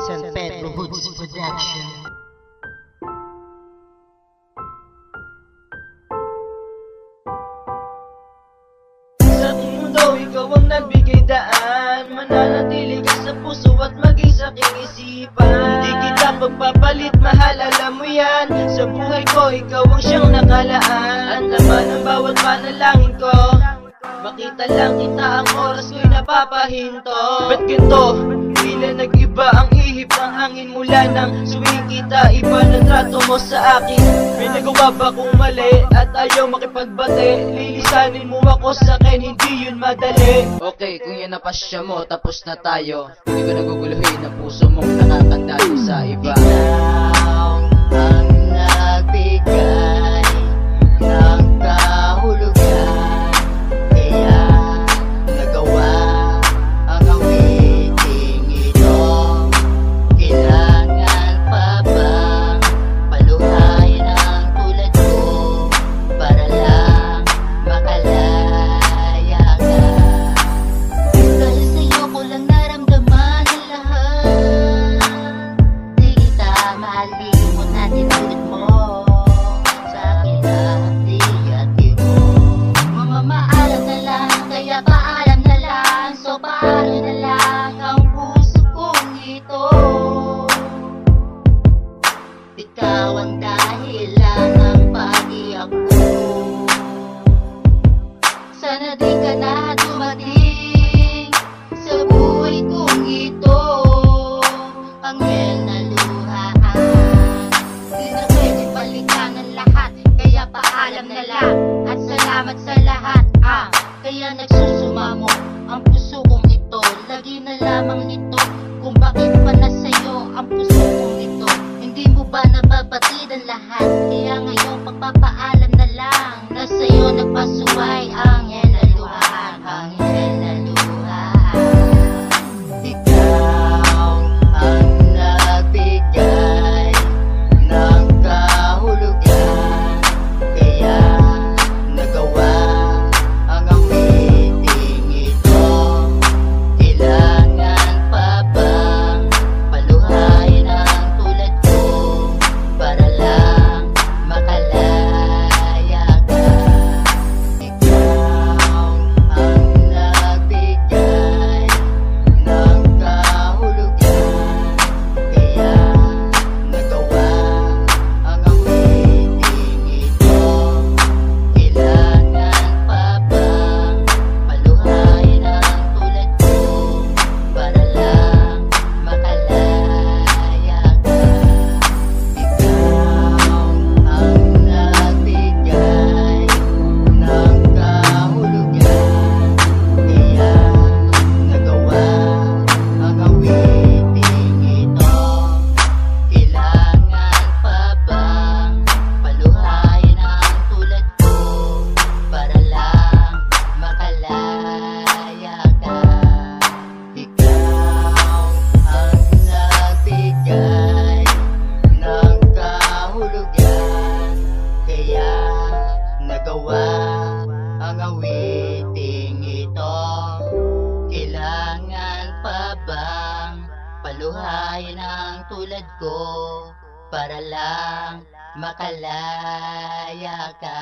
San Pedro Hoods Production. Sa aking mundo, ikaw ang nagbigay daan. Mananatili ka sa puso at maging sa aking isipan. Hindi kita pagpapalit, mahal, alam mo yan. Sa buhay ko, ikaw ang siyang nakalaan. At laman ng bawat panalangin ko, makita lang kita, ang oras ko'y napapahinto. Ba't ganito? Tila nag-iba ang ihip ng hangin mula nang suwing kita. Iba na trato mo sa akin. May nagawa ba kong mali at ayaw makipagbate? Lilisanin mo ako sa akin, hindi yun madali. Okay, kung yan ang pasya mo, tapos na tayo. Hindi ko naguguluhin ang puso mong nakakandalo sa iba. Ikaw ang nagbigay ng kahulugan, kaya nagawa ang awiting ito. Kailangan pa bang paluhayin ang tulad ko para lang makalaya ka? Dahil sa'yo ko lang naramdaman ang lahat. Di kita mahalin natin ulit mo. Sa akin lahat di at di mo. Mamamaalam na lang, kaya paalam na lang. So paano na lang ang puso kong ito? Ikaw ang dahilan ng pag-iyak ko. Sana di ka na dumating sa buhay kong ito. Anghel na luhaan, di na pwede balikan ang lahat. Kaya paalam na lang at salamat sa lahat. Kaya nagsusumamo ang puso kong ito. Lagi na lamang nito kung bakit pa na sa'yo ang puso kong ito. Hindi mo ba nababatid ang lahat? Kaya ngayon pagpapaalam na lang na sa'yo nagpasuway ang anghel na luhaan. Anghel na luhaan. Ikaw ang nagbigay ng kahulugan, kaya nagawa ang awiting ito. Kailangan pa bang paluhayin ang tulad ko para lang makalaya ka? Ikaw ang nagbigay ng kahulugan, kaya nagawa ang awiting ito. Kailangan pa bang paluhayin ang tulad ko para lang makalaya ka? Ikaw ang nagbigay ng kahulugan, kaya nagawa ang awiting ito. Kailangan pa bang paluhayin ang tulad ko para lang makalaya ka? Ikaw ang nagbigay ng kahulugan, kaya nagawa ang awiting ito. Kailangan pa bang paluhayin ang tulad ko para lang makalaya ka?